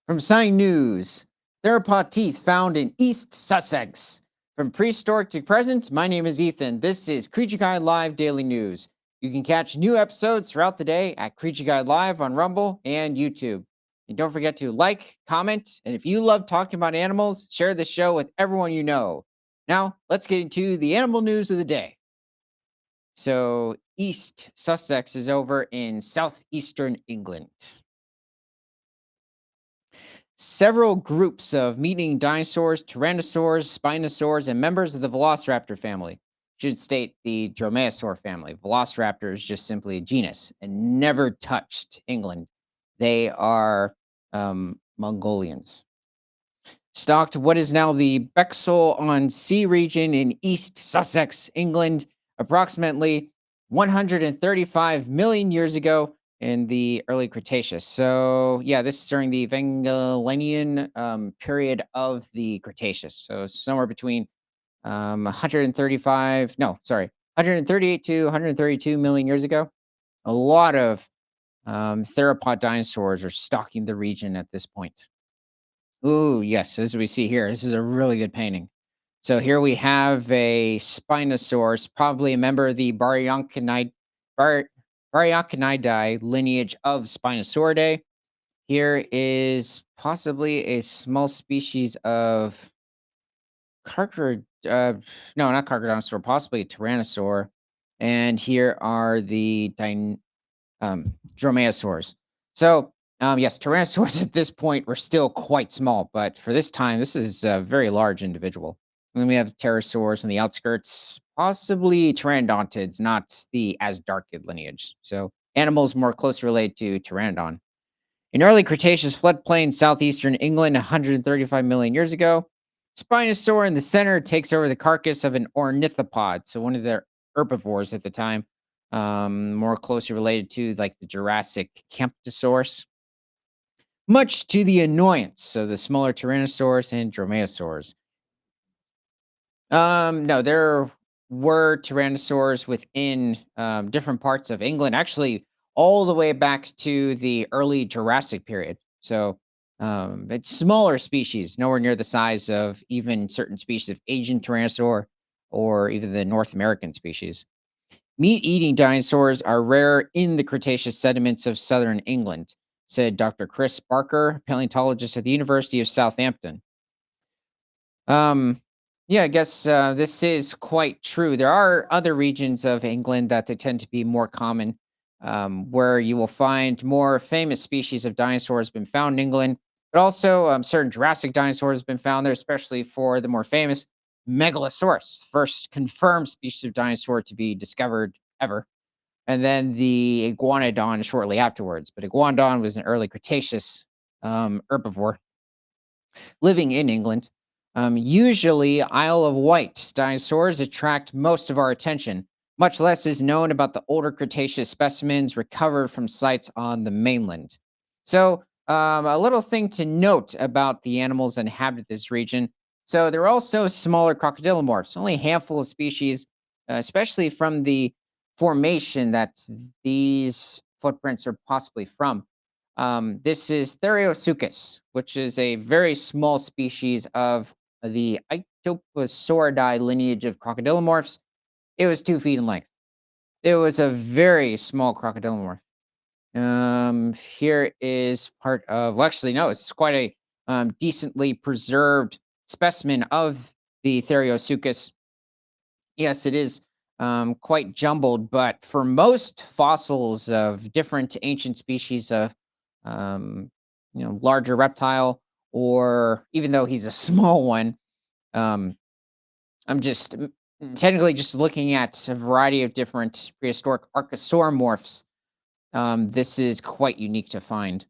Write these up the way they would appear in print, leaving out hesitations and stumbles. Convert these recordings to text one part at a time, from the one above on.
From Sign News, Theropod teeth found in East Sussex. From prehistoric to present, my name is Ethan. This is Creature Guide Live Daily News. You can catch new episodes throughout the day at Creature Guide Live on Rumble and YouTube. And don't forget to like, comment, and if you love talking about animals, share this show with everyone you know. Now, let's get into the animal news of the day. So, East Sussex is over in southeastern England. Several groups of meat-eating dinosaurs, tyrannosaurs, spinosaurs, and members of the velociraptor family. Should state the dromaeosaur family. Velociraptor is just simply a genus and never touched England. They are Mongolians. Stalked what is now the Bexel on Sea region in East Sussex, England, approximately 135 million years ago in the early Cretaceous. So, yeah, this is during the Vangelian period of the Cretaceous. So, somewhere between 135, no, sorry, 138 to 132 million years ago. A lot of theropod dinosaurs are stalking the region at this point. Ooh, yes, as we see here, this is a really good painting. So here we have a Spinosaurus, probably a member of the Bar- Baryocanidae lineage of Spinosauridae. Here is possibly a small species of carcar no, not carcharodontosaur, possibly a tyrannosaur. And here are the dromaeosaurs. So, yes, tyrannosaurs at this point were still quite small, but for this time, this is a very large individual. And then we have pterosaurs on the outskirts, possibly pteranodontids, not the Asdarchid lineage. So, animals more closely related to pteranodon. In early Cretaceous floodplain, southeastern England, 135 million years ago, Spinosaur in the center takes over the carcass of an ornithopod, so one of the herbivores at the time, more closely related to like the Jurassic Camptosaurus, much to the annoyance of the smaller Tyrannosaurs and Dromaeosaurs. No, there were tyrannosaurs within different parts of England, actually, all the way back to the early Jurassic period. So it's smaller species, nowhere near the size of even certain species of Asian tyrannosaur or even the North American species. Meat eating dinosaurs are rare in the Cretaceous sediments of southern England, said Dr. Chris Barker, paleontologist at the University of Southampton. Um, yeah, I guess this is quite true. There are other regions of England that they tend to be more common, where you will find more famous species of dinosaurs been found in England, but also certain Jurassic dinosaurs have been found there, especially for the more famous Megalosaurus, first confirmed species of dinosaur to be discovered ever, and then the Iguanodon shortly afterwards. But Iguanodon was an early Cretaceous herbivore living in England. Usually, Isle of Wight dinosaurs attract most of our attention. Much less is known about the older Cretaceous specimens recovered from sites on the mainland. So, a little thing to note about the animals that inhabit this region. So, there are also smaller crocodilomorphs, only a handful of species, especially from the formation that these footprints are possibly from. This is Therosuchus, which is a very small species of the Ictoposauridae lineage of crocodilomorphs. It was 2 feet in length. It was a very small crocodilomorph. Here is part of, well, actually, no, it's quite a decently preserved specimen of the Therosuchus. Yes, it is quite jumbled, but for most fossils of different ancient species of, um, larger reptile, or even though he's a small one, um, I'm just technically just looking at a variety of different prehistoric archosauromorphs. This is quite unique to find.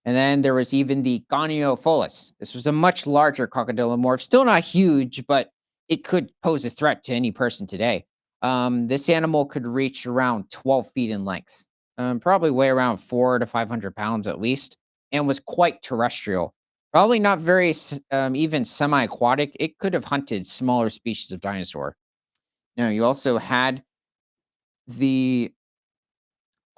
And then there was even the Goniofolus. This was a much larger crocodilomorph, still not huge, but it could pose a threat to any person today. This animal could reach around 12 feet in length, probably weigh around 400 to 500 pounds at least, and was quite terrestrial. Probably not very even semi-aquatic. It could have hunted smaller species of dinosaur. Now, you also had the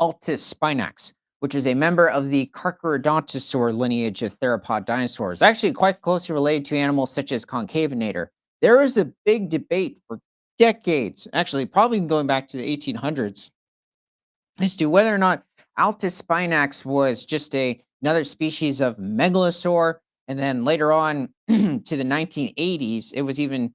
Altus spinax, which is a member of the Carcharodontosaur lineage of theropod dinosaurs, actually quite closely related to animals such as Concavenator. There is a big debate for decades, actually, probably going back to the 1800s, as to whether or not Altus spinax was just another species of megalosaur. And then later on to the 1980s, it was even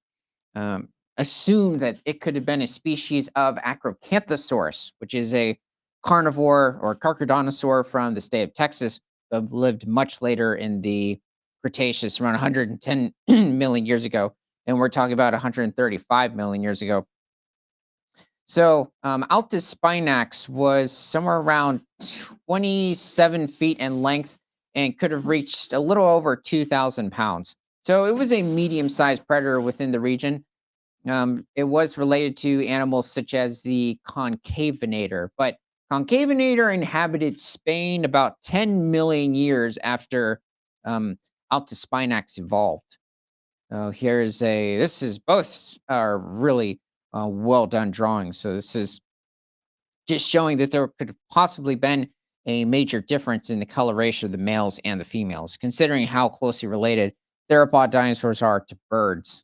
um, assumed that it could have been a species of Acrocanthosaurus, which is a carnivore or carcharodontosaur from the state of Texas, lived much later in the Cretaceous, around 110 million years ago. And we're talking about 135 million years ago. So, Altus spinax was somewhere around 27 feet in length and could have reached a little over 2,000 pounds. So, it was a medium sized predator within the region. It was related to animals such as the concavenator, but concavenator inhabited Spain about 10 million years after um, Altus spinax evolved. Here's a this is both are really well done drawings. So this is just showing that there could have possibly been a major difference in the coloration of the males and the females, considering how closely related theropod dinosaurs are to birds.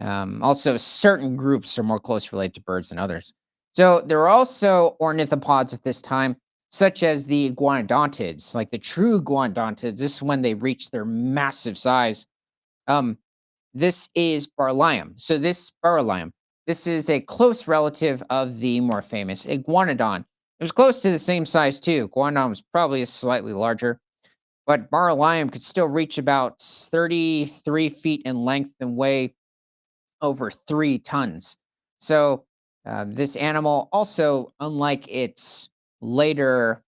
Also, certain groups are more closely related to birds than others. So there are also ornithopods at this time, such as the iguanodontids, like the true iguanodontids. This is when they reach their massive size. Um, this is Barlium. So this Barlium, this is a close relative of the more famous iguanodon. It was close to the same size too. Iguanodon was probably slightly larger, but Barlium could still reach about 33 feet in length and weigh over 3 tons. So this animal also, unlike its later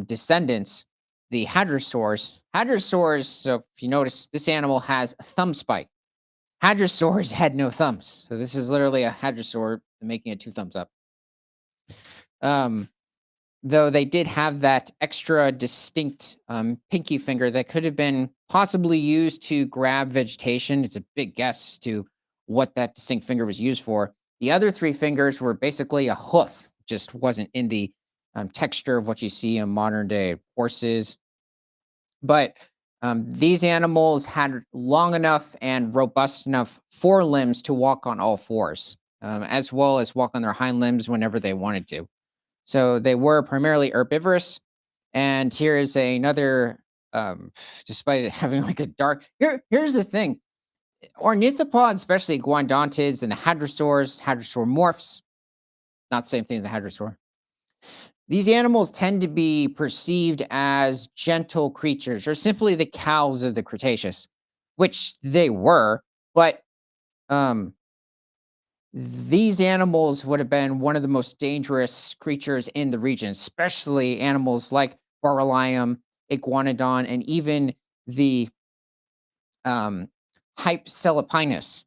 descendants, the hadrosaurs. So if you notice, this animal has a thumb spike. Hadrosaurs had no thumbs. So this is literally a hadrosaur making it two thumbs up. Um, though they did have that extra distinct pinky finger that could have been possibly used to grab vegetation. It's a big guess to what that distinct finger was used for. The other three fingers were basically a hoof, just wasn't in the texture of what you see in modern day horses. But these animals had long enough and robust enough forelimbs to walk on all fours, as well as walk on their hind limbs whenever they wanted to. So they were primarily herbivorous. And here is another, despite it having like a dark. Here's the thing: ornithopods, especially guanodontids and the hadrosaurs, hadrosauromorphs, not the same thing as a hadrosaur. These animals tend to be perceived as gentle creatures or simply the cows of the Cretaceous, which they were. But um, these animals would have been one of the most dangerous creatures in the region, especially animals like Barolium, Iguanodon, and even the um, Hypsilopinus.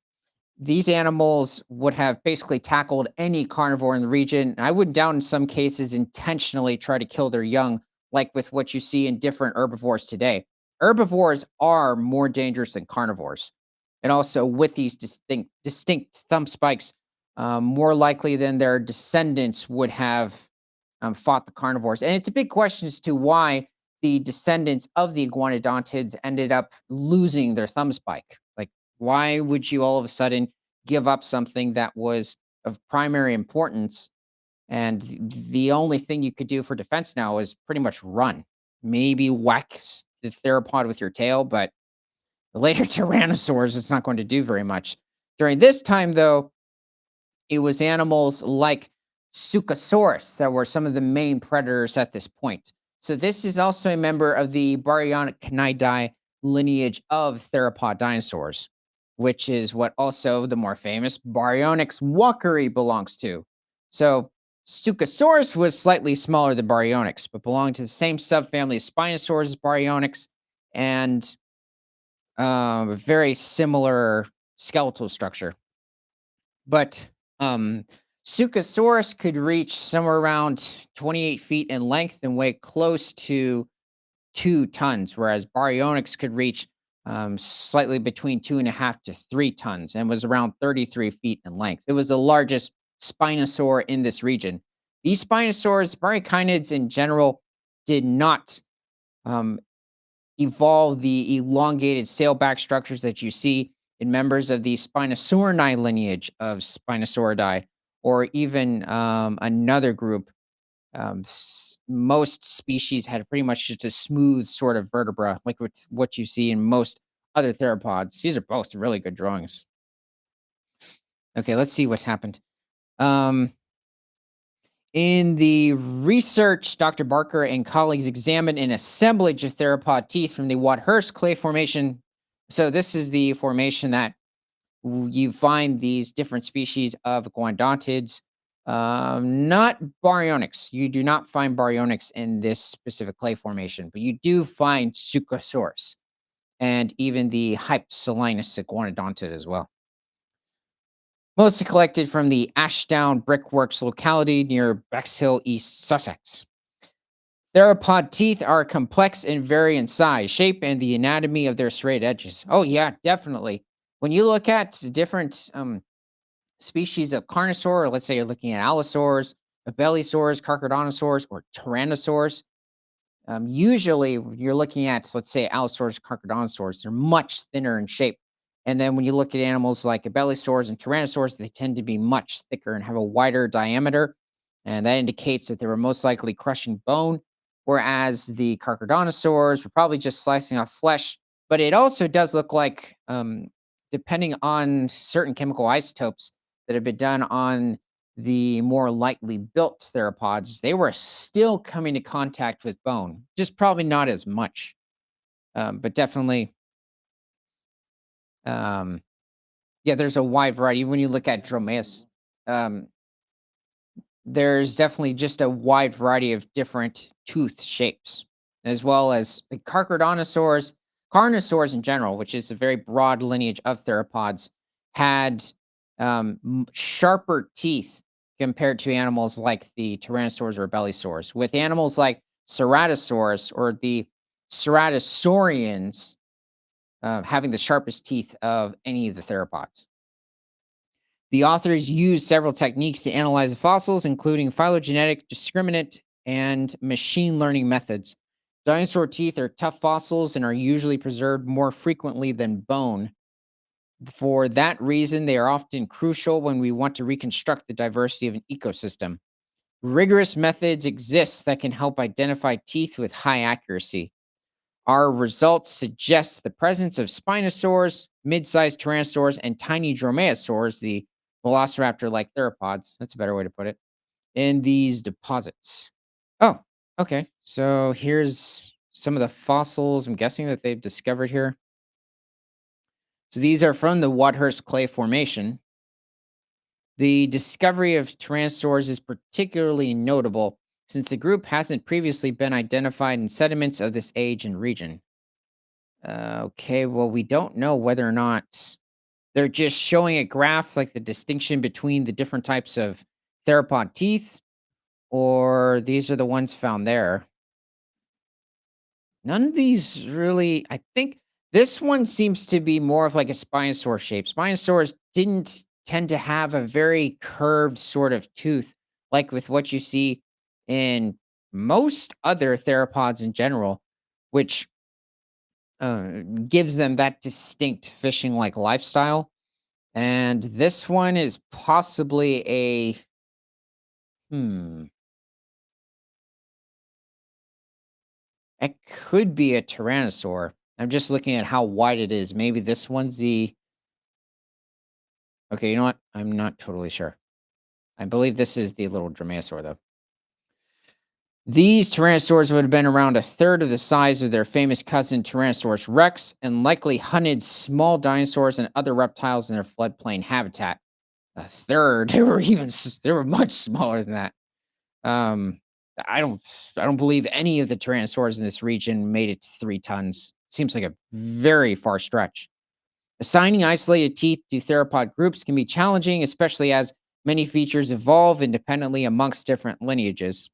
These animals would have basically tackled any carnivore in the region. I would doubt in some cases intentionally try to kill their young, like with what you see in different herbivores today. Herbivores are more dangerous than carnivores. And also with these distinct thumb spikes, more likely than their descendants would have fought the carnivores. And it's a big question as to why the descendants of the iguanodontids ended up losing their thumb spike. Like, why would you all of a sudden give up something that was of primary importance? And the only thing you could do for defense now is pretty much run. Maybe whack the theropod with your tail, but the later tyrannosaurs, it's not going to do very much. During this time, though, it was animals like Suchosaurus that were some of the main predators at this point. So this is also a member of the Baryonychinidae lineage of theropod dinosaurs, which is what also the more famous Baryonyx walkeri belongs to. So Suchosaurus was slightly smaller than Baryonyx, but belonged to the same subfamily of Spinosaurus as Baryonyx, and very similar skeletal structure. But Suchosaurus could reach somewhere around 28 feet in length and weigh close to 2 tons, whereas Baryonyx could reach slightly between 2.5 to 3 tons and was around 33 feet in length. It was the largest Spinosaur in this region. These Spinosaurs, Barychinids in general, did not um, evolve the elongated sailback structures that you see in members of the Spinosaurine lineage of Spinosauridae, or even another group. Most species had pretty much just a smooth sort of vertebra, like what you see in most other theropods. These are both really good drawings. Okay, let's see what's happened. Um, in the research, Dr. Barker and colleagues examined an assemblage of theropod teeth from the Wadhurst clay formation. So this is the formation that you find these different species of guanodontids, not baryonyx. You do not find baryonyx in this specific clay formation, but you do find Suchosaurus and even the Hypsilinus iguanodontid as well. Mostly collected from the Ashdown Brickworks locality near Bexhill, East Sussex. Theropod teeth are complex and vary in size, shape, and the anatomy of their serrated edges. Oh, yeah, definitely. When you look at different species of carnosaur, or let's say you're looking at allosaurs, abelisaurs, carcharodontosaurs, or tyrannosaurs, usually you're looking at, let's say, allosaurs, carcharodontosaurs. They're much thinner in shape. And then when you look at animals like abelisaurs and tyrannosaurs, they tend to be much thicker and have a wider diameter. And that indicates that they were most likely crushing bone, whereas the carcharodontosaurs were probably just slicing off flesh. But it also does look like, depending on certain chemical isotopes that have been done on the more lightly built theropods, they were still coming to contact with bone, just probably not as much, but definitely, um, yeah, there's a wide variety. When you look at Dromaeus, um, there's definitely just a wide variety of different tooth shapes, as well as the carcharodontosaurs, carnosaurs in general, which is a very broad lineage of theropods, had sharper teeth compared to animals like the tyrannosaurs or bellisaurs. With animals like ceratosaurus or the ceratosaurians having the sharpest teeth of any of the theropods. The authors used several techniques to analyze the fossils, including phylogenetic, discriminant, and machine learning methods. Dinosaur teeth are tough fossils and are usually preserved more frequently than bone. For that reason, they are often crucial when we want to reconstruct the diversity of an ecosystem. Rigorous methods exist that can help identify teeth with high accuracy. Our results suggest the presence of spinosaurs, mid-sized tyrannosaurs, and tiny dromaeosaurs, the velociraptor-like theropods. That's a better way to put it. In these deposits. Oh, okay. So here's some of the fossils I'm guessing that they've discovered here. So these are from the Wadhurst clay formation. The discovery of tyrannosaurs is particularly notable since the group hasn't previously been identified in sediments of this age and region. Okay, well, we don't know whether or not they're just showing a graph, like the distinction between the different types of theropod teeth, or these are the ones found there. None of these really, I think this one seems to be more of like a spinosaur shape. Spinosaurs didn't tend to have a very curved sort of tooth, like with what you see in most other theropods in general, which gives them that distinct fishing like lifestyle. And this one is possibly a, hmm, it could be a tyrannosaur. I'm just looking at how wide it is. Maybe this one's the, okay, you know what? I'm not totally sure. I believe this is the little dromaeosaur, though. These tyrannosaurs would have been around a third of the size of their famous cousin Tyrannosaurus rex and likely hunted small dinosaurs and other reptiles in their floodplain habitat. A third. They were they were much smaller than that. Um, I don't I don't believe any of the tyrannosaurs in this region made it to 3 tons. Seems like a very far stretch. Assigning isolated teeth to theropod groups can be challenging, especially as many features evolve independently amongst different lineages.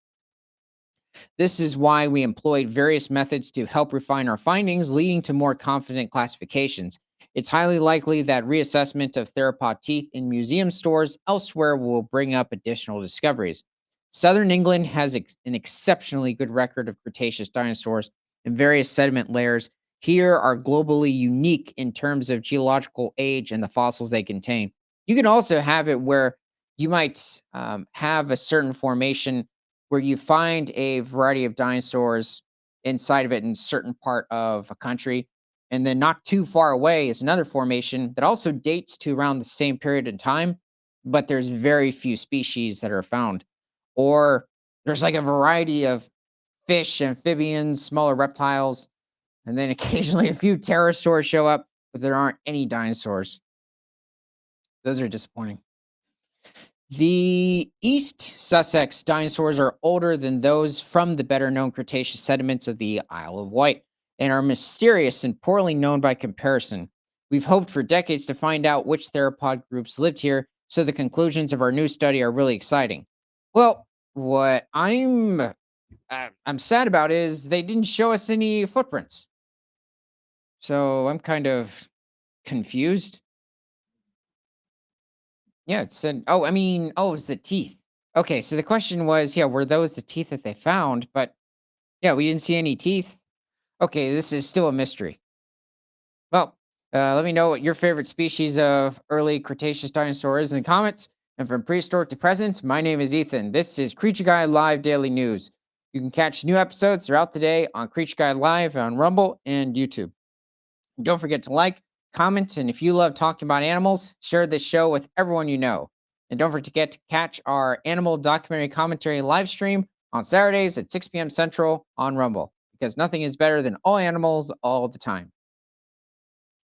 This is why we employed various methods to help refine our findings, leading to more confident classifications. It's highly likely that reassessment of theropod teeth in museum stores elsewhere will bring up additional discoveries. Southern England has an exceptionally good record of Cretaceous dinosaurs in various sediment layers. Here are globally unique in terms of geological age and the fossils they contain. You can also have it where you might have a certain formation where you find a variety of dinosaurs inside of it in a certain part of a country. And then not too far away is another formation that also dates to around the same period in time, but there's very few species that are found. Or there's like a variety of fish, amphibians, smaller reptiles, and then occasionally a few pterosaurs show up, but there aren't any dinosaurs. Those are disappointing. The East Sussex dinosaurs are older than those from the better known Cretaceous sediments of the Isle of Wight and are mysterious and poorly known by comparison. We've hoped for decades to find out which theropod groups lived here, so the conclusions of our new study are really exciting. Well, what I'm sad about is they didn't show us any footprints. So I'm kind of confused. Yeah, it said, oh, I mean, oh, it's the teeth. Okay, so the question was, yeah, were those the teeth that they found? But yeah, we didn't see any teeth. Okay, this is still a mystery. Well, let me know what your favorite species of early Cretaceous dinosaur is in the comments. And from prehistoric to present, my name is Ethan. This is Creature Guy Live Daily News. You can catch new episodes throughout the day on Creature Guy Live on Rumble and YouTube. Don't forget to like, comment, and if you love talking about animals, share this show with everyone you know. And don't forget to catch our animal documentary commentary live stream on Saturdays at 6 p.m. Central on Rumble, because nothing is better than all animals all the time.